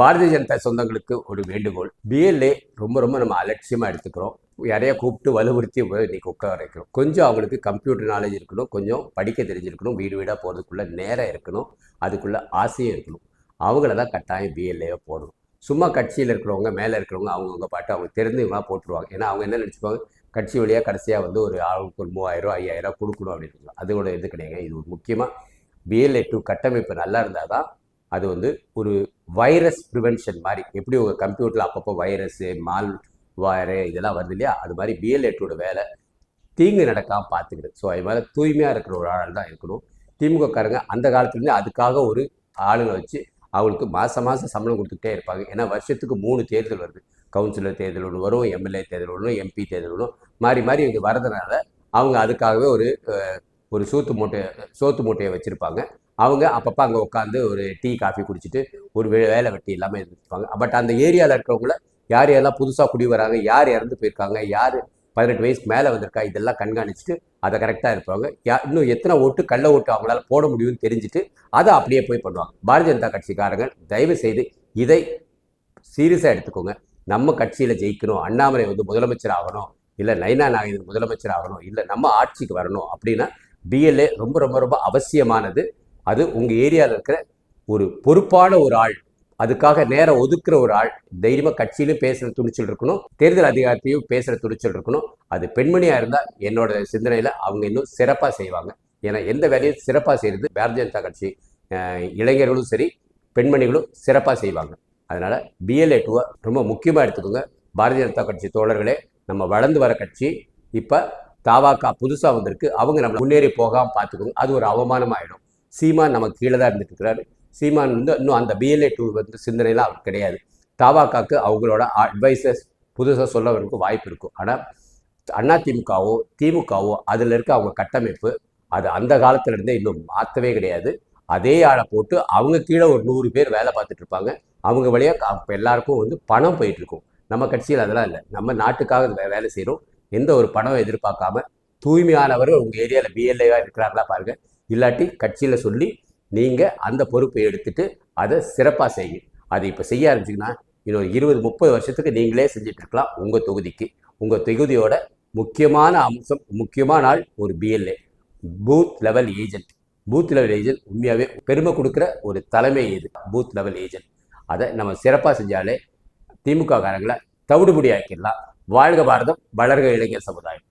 பாரதிய ஜனதா சொந்தங்களுக்கு ஒரு வேண்டுகோள். பிஎல்ஏ ரொம்ப ரொம்ப நம்ம அலட்சியமாக எடுத்துக்கிறோம். யாரையா கூப்பிட்டு வலுவுறுத்தி இன்னைக்கு உட்கார வைக்கிறோம். கொஞ்சம் அவங்களுக்கு கம்ப்யூட்டர் நாலேஜ் இருக்கணும், கொஞ்சம் படிக்க தெரிஞ்சிருக்கணும், வீடு வீடாக போகிறதுக்குள்ள நேரம் இருக்கணும், அதுக்குள்ள ஆசையும் இருக்கணும். அவங்கள தான் கட்டாயம் பிஎல்ஏவை போடணும். சும்மா கட்சியில் இருக்கிறவங்க மேலே இருக்கிறவங்க அவங்கவுங்க பாட்டு அவங்க தெரிஞ்சவங்களா போட்டுருவாங்க. ஏன்னா அவங்க என்ன நினச்சிப்பாங்க, கட்சி வழியாக கடைசியாக வந்து ஒரு ஆளுக்கு ஒரு 3000 5000 கொடுக்கணும் அப்படின்னு. அதோட இது கிடையாது. இது ஒரு முக்கியமாக பிஎல்ஏ 2 கட்டமைப்பு நல்லா இருந்தால் தான் அது வந்து ஒரு வைரஸ் ப்ரிவென்ஷன் மாதிரி. எப்படி உங்கள் கம்ப்யூட்டரில் அப்பப்போ வைரஸு மால் வாயரு இதெல்லாம் வருது இல்லையா, அது மாதிரி பிஎல்ஏ 2 வேலை தீங்கு நடக்காமல் பார்த்துக்கிறது. ஸோ அது மாதிரி தூய்மையாக இருக்கிற ஒரு ஆள் தான் இருக்கணும். திமுகக்காரங்க அந்த காலத்துலேருந்து அதுக்காக ஒரு ஆளுங்க வச்சு அவங்களுக்கு மாதம் மாதம் சம்பளம் கொடுத்துக்கிட்டே இருப்பாங்க. ஏன்னா வருஷத்துக்கு 3 தேர்தல் வருது. கவுன்சிலர் தேர்தல் ஒன்று வரும், எம்எல்ஏ தேர்தல் ஒன்று, எம்பி தேர்தல் ஒன்று, மாறி மாறி இங்கே வரதுனால அவங்க அதுக்காகவே ஒரு சோத்து மூட்டையை வச்சுருப்பாங்க. அவங்க அப்பப்போ அங்கே உட்காந்து ஒரு டீ காஃபி குடிச்சிட்டு ஒரு வேலை வெட்டி எல்லாமே இருந்துருப்பாங்க. பட் அந்த ஏரியாவில் இருக்கிறவங்கள யார் யாரெல்லாம் புதுசாக குடி வராங்க, யார் இறந்து போயிருக்காங்க, யார் 18 வயசுக்கு மேலே வந்திருக்கா, இதெல்லாம் கண்காணிச்சுட்டு அதை கரெக்டாக இருப்பாங்க. இன்னும் எத்தனை ஓட்டு கள்ள ஓட்டு அவங்களால போட முடியும்னு தெரிஞ்சுட்டு அதை அப்படியே போய் பண்ணுவாங்க. பாரதிய ஜனதா கட்சிக்காரங்க தயவு செய்து இதை சீரியஸாக எடுத்துக்கோங்க. நம்ம கட்சியில் ஜெயிக்கணும், அண்ணாமலை வந்து முதலமைச்சர் ஆகணும், இல்லை நைனா நாகேந்திரன் முதலமைச்சர் ஆகணும், இல்லை நம்ம ஆட்சிக்கு வரணும் அப்படின்னா பிஎல்ஏ ரொம்ப ரொம்ப ரொம்ப அவசியமானது. அது உங்கள் ஏரியாவில் இருக்கிற ஒரு பொறுப்பான ஒரு ஆள், அதுக்காக நேரம் ஒதுக்குற ஒரு ஆள், தைரியமாக கட்சியிலும் பேசுகிற துணிச்சல் இருக்கணும், தேர்தல் அதிகாரத்தையும் பேசுகிற துணிச்சல் இருக்கணும். அது பெண்மணியாக இருந்தால் என்னோட சிந்தனையில் அவங்க இன்னும் சிறப்பாக செய்வாங்க. ஏன்னா எந்த வேலையும் சிறப்பாக செய்கிறது பாரதிய ஜனதா கட்சி இளைஞர்களும் சரி பெண்மணிகளும் சிறப்பாக செய்வாங்க. அதனால் பிஎல்ஏ 2 ரொம்ப முக்கியமாக எடுத்துக்கோங்க. பாரதிய ஜனதா கட்சி தோழர்களே, நம்ம வளர்ந்து வர கட்சி, இப்போ தாவாக்கா புதுசாக வந்திருக்கு, அவங்க நம்ம முன்னேறி போகாமல் பார்த்துக்கோங்க. அது ஒரு அவமானமாகிடும். சீமான் நமக்கு கீழே தான் இருந்துட்டு இருக்கிறாரு. சீமான் வந்து இன்னும் அந்த பிஎல்ஏ 2 வந்து சிந்தனைலாம் அவர் கிடையாது. தாவாக்காக்கு அவங்களோட அட்வைசர்ஸ் புதுசாக சொல்லவருக்கு வாய்ப்பு இருக்கும். ஆனால் அதிமுகவோ திமுகவோ அதில் இருக்க அவங்க கட்டமைப்பு அது அந்த காலத்திலேருந்தே இன்னும் மாற்றவே கிடையாது. அதே ஆளை போட்டு அவங்க கீழே ஒரு 100 பேர் வேலை பார்த்துட்டு இருப்பாங்க. அவங்க வழியாக எல்லாருக்கும் வந்து பணம் போயிட்டு இருக்கும். நம்ம கட்சியில் அதெல்லாம் இல்லை. நம்ம நாட்டுக்காக வேலை செய்கிறோம். எந்த ஒரு பணம் எதிர்பார்க்காம தூய்மையானவர்கள் உங்கள் ஏரியாவில் பிஎல்ஏவாக இருக்கிறாங்களா பாருங்கள். இல்லாட்டி கட்சியில் சொல்லி நீங்கள் அந்த பொறுப்பை எடுத்துட்டு அதை சிறப்பாக செய்யுங்க. அது இப்போ செய்ய ஆரம்பிச்சிங்கன்னா இன்னொரு 20-30 வருஷத்துக்கு நீங்களே செஞ்சுட்டு இருக்கலாம். உங்கள் தொகுதிக்கு உங்கள் தொகுதியோட முக்கியமான அம்சம், முக்கியமான ஆள் ஒரு BLA, booth level agent. Booth level agent உண்மையாகவே பெருமை கொடுக்குற ஒரு தலைமை இது, பூத் லெவல் ஏஜென்ட். அதை நம்ம சிறப்பாக செஞ்சாலே திமுக காரங்களை தவிடுபடி ஆக்கிடலாம். வாழ்க பாரதம், வளர்க இளைஞர் சமுதாயம்.